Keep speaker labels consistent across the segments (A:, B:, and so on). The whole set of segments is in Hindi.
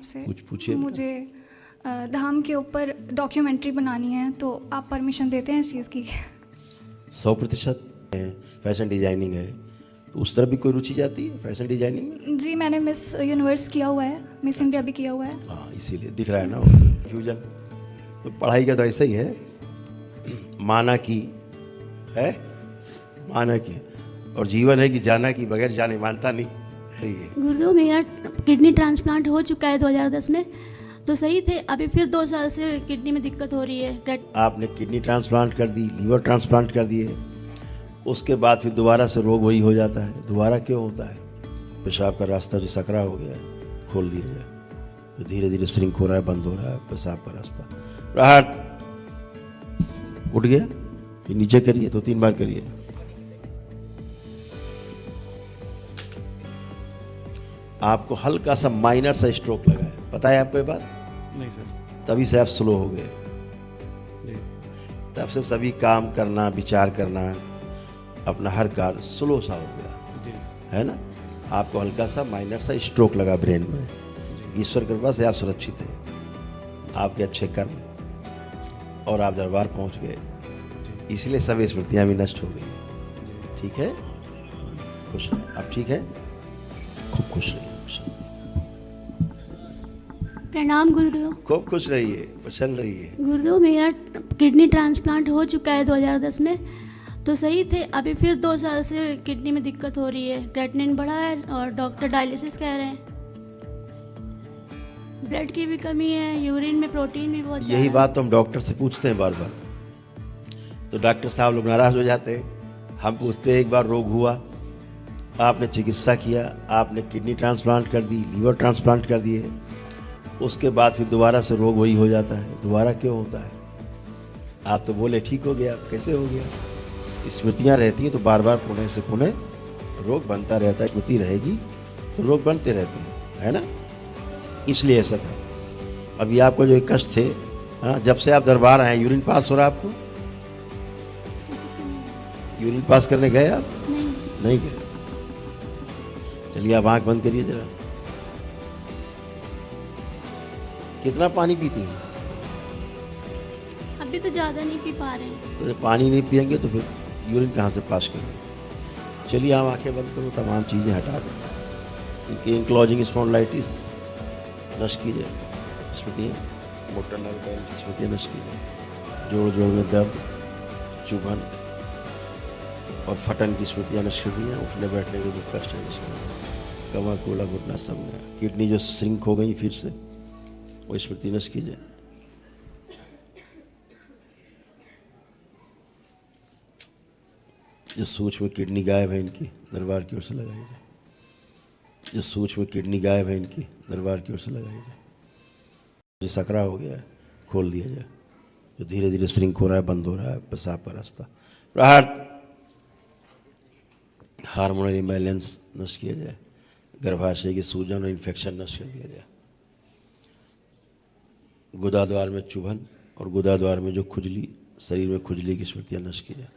A: आपसे।
B: पूछिए।
A: मुझे धाम के ऊपर डॉक्यूमेंट्री बनानी है, तो आप परमिशन देते हैं इस चीज़ की?
B: 100% है। फैशन डिजाइनिंग है, तो उस तरफ भी कोई रुचि जाती है फैशन डिजाइनिंग में?
A: जी, मैंने मिस यूनिवर्स किया हुआ है, मिस इंडिया भी किया हुआ है।
B: हाँ, इसीलिए दिख रहा है ना फ्यूजन। तो पढ़ाई का तो ऐसा ही है, माना की है, माना की, और जीवन है कि जाना की, बगैर जाने मानता नहीं।
C: गुरुदेव, मेरा किडनी ट्रांसप्लांट हो चुका है 2010 में, तो सही थे। अभी फिर 2 साल से किडनी में दिक्कत हो रही है।
B: आपने किडनी ट्रांसप्लांट कर दी, लीवर ट्रांसप्लांट कर दिए, उसके बाद फिर दोबारा से रोग वही हो जाता है। दोबारा क्यों होता है? पेशाब का रास्ता जो सकरा हो गया है, खोल दिया जाए। जो धीरे धीरे श्रिंक हो रहा है, बंद हो रहा है पेशाब का रास्ता। राहत, उठ गया, फिर नीचे करिए, 2-3 बार करिए। आपको हल्का सा माइनर सा स्ट्रोक लगा है, पता है आपको ये बात?
D: नहीं सर।
B: तभी से आप स्लो हो गए।
D: जी।
B: तब से सभी काम करना, विचार करना, अपना हर कार्य स्लो सा हो गया,
D: जी।
B: है ना? आपको हल्का सा माइनर सा स्ट्रोक लगा ब्रेन में। ईश्वर की कृपा से आप सुरक्षित हैं, आपके अच्छे कर्म, और आप दरबार पहुंच गए, इसलिए सब स्मृतियां भी नष्ट हो गई। ठीक है, खुश रहिए। आप ठीक है, खूब खुश रहिए,
C: प्रणाम गुरुदेव।
B: खूब खुश रहिए, प्रसन्न रहिए।
C: गुरुदेव, मेरा किडनी ट्रांसप्लांट हो चुका है 2010 में, तो सही थे। अभी फिर 2 साल से किडनी में दिक्कत हो रही है। क्रेटिनिन बढ़ा है और डॉक्टर डायलिसिस कह रहे हैं। ब्लड की भी कमी है, यूरिन में प्रोटीन भी बहुत
B: यही
C: ज़्यादा है।
B: बात तो हम डॉक्टर से पूछते हैं बार बार, तो डॉक्टर साहब लोग नाराज हो जाते हैं। हम पूछते हैं, एक बार रोग हुआ, आपने चिकित्सा किया, आपने किडनी ट्रांसप्लांट कर दी, लीवर ट्रांसप्लांट कर दिए, उसके बाद फिर दोबारा से रोग वही हो जाता है। दोबारा क्यों होता है? आप तो बोले ठीक हो गया, कैसे हो गया? स्मृतियाँ रहती हैं तो बार बार पुनः से पुनः रोग बनता रहता है। स्मृति रहेगी तो रोग बनते रहते हैं, है ना? इसलिए ऐसा था। अभी आपको जो एक कष्ट थे, हाँ, जब से आप दरबार आए, यूरिन पास हो रहा है आपको? यूरिन पास करने गए आप? नहीं गए। चलिए, आप आंख बंद करिए जरा। कितना पानी पीती हैं?
C: अभी तो ज़्यादा नहीं पी पा रहे हैं।
B: तो जब पानी नहीं पियेंगे तो फिर यूरिन कहाँ से पास करेंगे? चलिए, आप आंखें बंद करो, तमाम चीज़ें हटा दें, क्योंकि इंक्लॉजिंग स्पॉन्डिलाइटिस नष्ट कीजिए, स्मृतियाँ, मोटर नर्व बैंड की स्मृतियाँ नष्ट कीजिए, जोड़ में दर्द, चुभन और फटन की स्मृतियाँ नष्ट कर दी, उठने बैठने के जो कष्ट है, कमर कोला घुटना सब में, किडनी जो श्रिंक हो गई फिर से, वो स्मृति नष्ट कीजिए। जो सूक्ष्म किडनी गायब है इनकी, दरबार की ओर से लगाई जाए। जो सूक्ष्म किडनी गायब है इनकी, दरबार की ओर से लगाई जाए। जो सकरा हो गया है, खोल दिया जाए। जो धीरे धीरे श्रिंक हो रहा है, बंद हो रहा है पेशाब का रास्ता। राहत, हार्मोनल इम्बैलेंस नष्ट किया जाए। गर्भाशय की सूजन और इन्फेक्शन नष्ट कर दिया जाए। गुदाद्वार में चुभन और गुदाद्वार में जो खुजली, शरीर में खुजली की स्मृतियाँ नष्ट की जाए।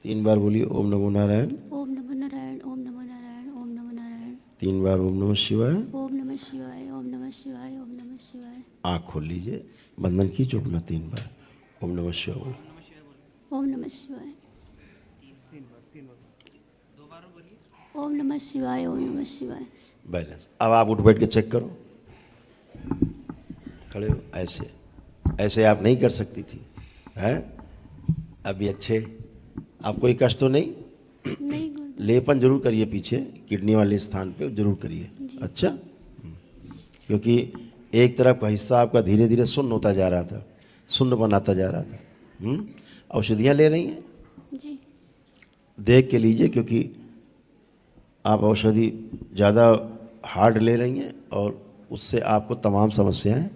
B: 3 बार बोलिए, ओम नमो नारायण,
C: ओम नमो नारायण, ओम नमो नारायण, ओम नमो नारायण।
B: 3 बार ओम नमः शिवाय,
C: ओम नमः शिवाय, ओम नमः शिवाय, ओम नमः शिवाय।
B: आँख खोल लीजिए, बंधन कीजिए अपना 3 बार। ओम नमः शिवाय बोलो।
C: ओम नमः शिवाय, ओम नमः शिवाय, ओम नमः शिवाय।
B: बैलेंस। अब आप उठ बैठ के चेक करो, खड़े हो, ऐसे ऐसे आप नहीं कर सकती थी, हैं? अभी अच्छे, आप कोई कष्ट तो नहीं?
C: नहीं गुरुदेव।
B: लेपन जरूर करिए पीछे किडनी वाले स्थान पे, जरूर करिए। अच्छा, क्योंकि एक तरफ का हिस्सा आपका धीरे धीरे सुन्न होता जा रहा था, सुन्न बनाता जा रहा था। औषधियाँ ले रही हैं?
C: जी।
B: देख के लीजिए, क्योंकि आप औषधि ज़्यादा हार्ड ले रही हैं और उससे आपको तमाम समस्याएं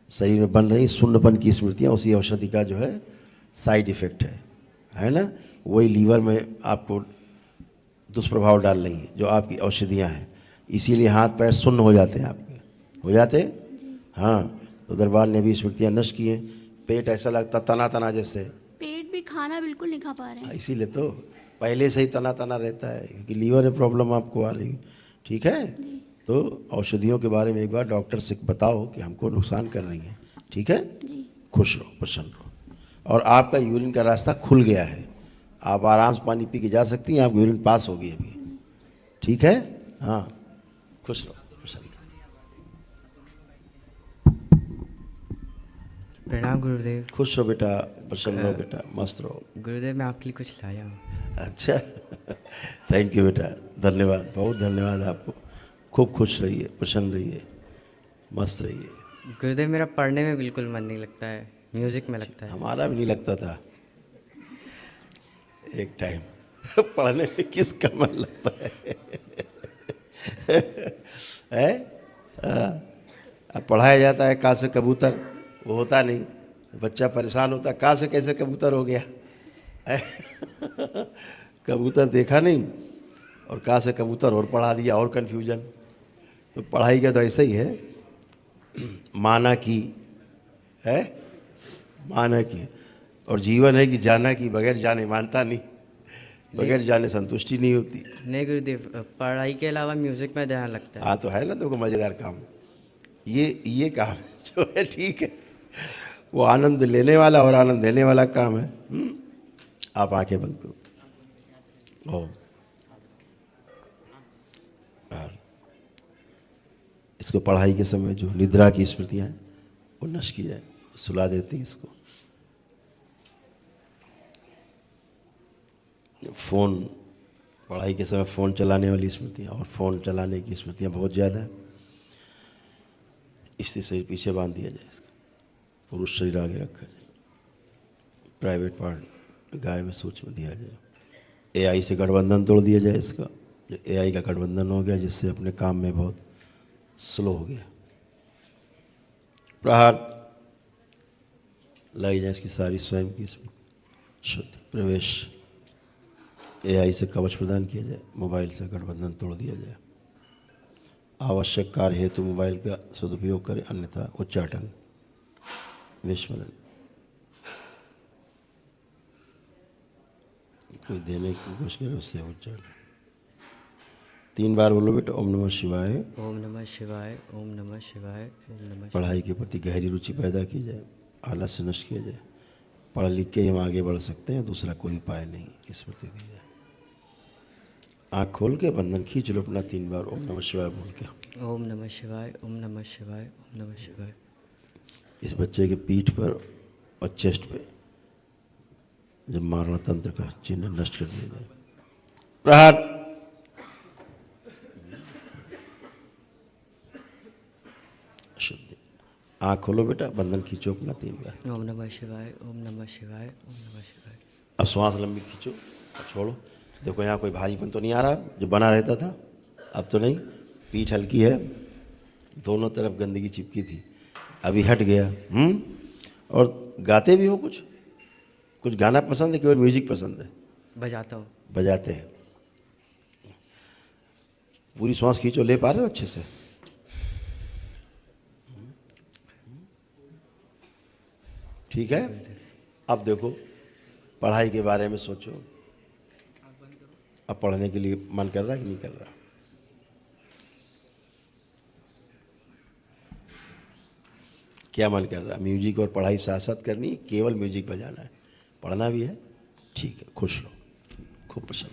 B: शरीर में बन रही। सुन्नपन की स्मृतियाँ उसी औषधि का जो है साइड इफ़ेक्ट है ना? वही लीवर में आपको दुष्प्रभाव डाल रही हैं जो आपकी औषधियाँ हैं। इसीलिए हाथ पैर सुन्न हो जाते हैं आपके, हो जाते हैं। हाँ, तो दरबार ने भी स्मृतियाँ नष्ट की हैं। पेट ऐसा लगता तना तना जैसे,
C: पेट भी खाना बिल्कुल नहीं खा पा रहे हैं।
B: इसीलिए तो पहले से ही तना तना रहता है, क्योंकि लीवर में प्रॉब्लम आपको आ रही है। ठीक है, तो औषधियों के बारे में एक बार डॉक्टर से बताओ कि हमको नुकसान कर रही हैं, ठीक है?
C: जी।
B: खुश रहो, प्रसन्न रहो। और आपका यूरिन का रास्ता खुल गया है, आप आराम से पानी पी के जा सकती हैं, आपकी यूरिन पास हो गई अभी, ठीक है? हाँ, खुश रहो, प्रसन्न रहो।
E: प्रणाम गुरुदेव।
B: खुश रहो बेटा, प्रसन्न रहो बेटा, मस्त रहो।
E: गुरुदेव मैं आपके लिए कुछ लाया हूँ।
B: अच्छा, थैंक यू बेटा, धन्यवाद, बहुत धन्यवाद आपको। खूब खुश रहिए, प्रसन्न रहिए, मस्त रहिए।
E: गुरुदेव मेरा पढ़ने में बिल्कुल मन नहीं लगता है, म्यूज़िक में लगता है।
B: हमारा भी नहीं लगता था एक टाइम पढ़ने में किसका मन लगता है? अब पढ़ाया जाता है कहाँ से कबूतर, वो होता नहीं, बच्चा परेशान होता कहाँ से कैसे कबूतर हो गया कबूतर देखा नहीं और कहाँ से कबूतर और पढ़ा दिया, और कन्फ्यूजन। तो पढ़ाई का तो ऐसा ही है, माना की है, माना की, और जीवन है कि जाना की, बगैर जाने मानता नहीं, बगैर जाने संतुष्टि नहीं होती।
E: नहीं गुरुदेव, पढ़ाई के अलावा म्यूज़िक में ध्यान लगता है।
B: हाँ तो है ना, देखो मज़ेदार काम, ये काम जो है ठीक है, वो आनंद लेने वाला और आनंद देने वाला काम है। आप आंखें बंद करो। ओम। और इसको पढ़ाई के समय जो निद्रा की स्मृतियाँ हैं वो नष्ट की जाए, सुला देती हैं इसको। फ़ोन, पढ़ाई के समय फ़ोन चलाने वाली स्मृतियाँ और फ़ोन चलाने की स्मृतियाँ बहुत ज़्यादा है, इससे शरीर पीछे बांध दिया जाए, इसका पुरुष शरीर आगे रखा जाए, प्राइवेट पार्ट गाय में सूक्ष्म दिया जाए, एआई से गठबंधन तोड़ दिया जाए इसका, जो एआई का गठबंधन हो गया जिससे अपने काम में बहुत स्लो हो गया। प्रहार लाई जाए इसकी सारी स्वयं की शुद्ध प्रवेश, एआई से कवच प्रदान किया जाए, मोबाइल से गठबंधन तोड़ दिया जाए, आवश्यक कार्य हेतु मोबाइल का सदुपयोग करें, अन्यथा उच्चाटन विस्मरण। कोई देने की कोशिश करे उससे उच्चाटन। 3 बार बोलो बेटा, ओम नमः शिवाय।
E: ओम नमः शिवाय, ओम नमः शिवाय, ओम नमः शिवाय।
B: पढ़ाई के प्रति गहरी रुचि पैदा की जाए, आलस्य नष्ट किया जाए, पढ़ लिख के हम आगे बढ़ सकते हैं, दूसरा कोई उपाय नहीं, स्मृति दी जाए। आँख खोल के बंधन खींच लो अपना 3 बार ओम नमः शिवाय बोल के।
E: ओम नमः शिवाय, ओम नमः शिवाय, ओम नमः शिवाय।
B: इस बच्चे के पीठ पर और चेस्ट पे जब मारणा तंत्र का चिन्ह नष्ट कर दिया जाए। प्रहार। शुद्ध। आँख खोलो बेटा, बंधन खींचो अपना 3 बार।
E: ओम नमः शिवाय, ओम नमः शिवाय, ओम नमः शिवाय।
B: अब श्वास लंबी खींचो और छोड़ो। देखो यहाँ कोई भारीपन तो नहीं आ रहा जो बना रहता था, अब तो नहीं, पीठ हल्की है, दोनों तरफ गंदगी चिपकी थी, अभी हट गया। और गाते भी हो कुछ गाना पसंद है, केवल म्यूजिक पसंद है?
E: बजाता हूँ।
B: बजाते हैं। पूरी श्वास खींचो, ले पा रहे हो अच्छे से? ठीक है। अब देखो पढ़ाई के बारे में सोचो, अब पढ़ने के लिए मन कर रहा है कि नहीं कर रहा? क्या मन कर रहा है? म्यूजिक और पढ़ाई साथ साथ करनी है, केवल म्यूजिक बजाना है, पढ़ना भी है? ठीक है, खुश रहो, खूब पसंद।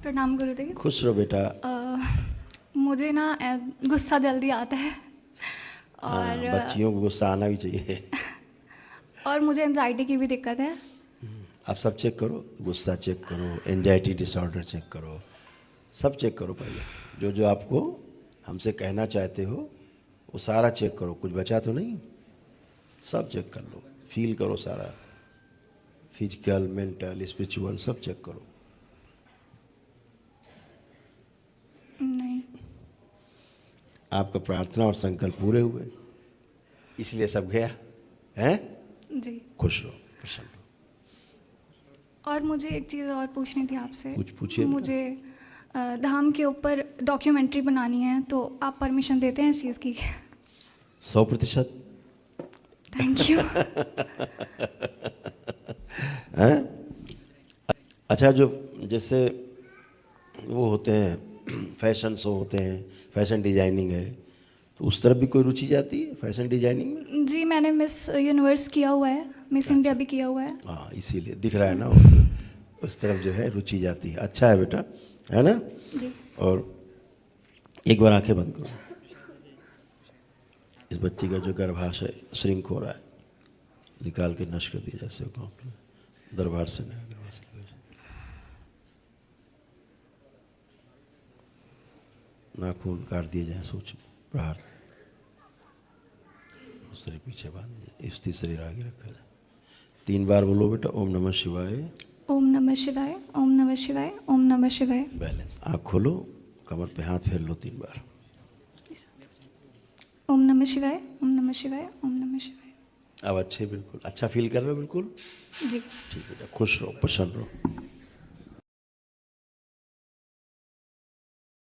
A: प्रणाम गुरुदेव।
B: खुश रहो बेटा।
A: मुझे ना गुस्सा जल्दी आता है
B: हाँ,
A: और
B: बच्चियों को गुस्सा आना भी चाहिए।
A: और मुझे एंजाइटी की भी दिक्कत है।
B: आप सब चेक करो, गुस्सा चेक करो, एंजाइटी डिसऑर्डर चेक करो, सब चेक करो पहले। जो जो आपको हमसे कहना चाहते हो वो सारा चेक करो, कुछ बचा तो नहीं, सब चेक कर लो, फील करो सारा, फिजिकल, मेंटल, स्पिरिचुअल, सब चेक करो।
A: नहीं।
B: आपका प्रार्थना और संकल्प पूरे हुए, इसलिए सब गया हैं?
A: जी।
B: खुश रहो, प्रसन्न रहो।
A: और मुझे एक चीज़ और पूछनी थी आपसे।
B: कुछ पूछिए बेटा।
A: मुझे धाम के ऊपर डॉक्यूमेंट्री बनानी है, तो आप परमिशन देते हैं इस चीज़ की?
B: 100%।
A: Thank you.
B: हैं? अच्छा, जो जैसे वो होते हैं फैशन शो होते हैं, फैशन डिजाइनिंग है, तो उस तरफ भी कोई रुचि जाती है फैशन डिजाइनिंग में?
A: जी मैंने मिस यूनिवर्स किया हुआ है, मिस इंडिया भी किया हुआ है।
B: हाँ, इसीलिए दिख रहा है ना वो, उस तरफ जो है रुचि जाती है। अच्छा है बेटा, है ना?
A: जी।
B: और एक बार आंखें बंद करो। इस बच्ची का जो गर्भाशय श्रिंक हो रहा है, निकाल के नष्ट कर दिया जैसे दरबार से नया गर्भाशय। नाखून काट दिए जाए, सोच प्रहार उस तरह पीछे बांध दिया, स्थिर शरीर आगे रखा जाए। 3 बार बोलो बेटा, ओम नमः शिवाय,
A: ओम नमः शिवाय, ओम नमः शिवाय, ओम नमः शिवाय।
B: बैलेंस। आँख खोलो, कमर पे हाथ फेर लो 3 बार।
A: ओम नमः शिवाय, ओम नमः शिवाय, ओम नमः शिवाय।
B: अब अच्छे, बिल्कुल अच्छा फील कर रहे हो? बिल्कुल
A: जी।
B: ठीक है बेटा, खुश रहो, प्रसन्न रहो।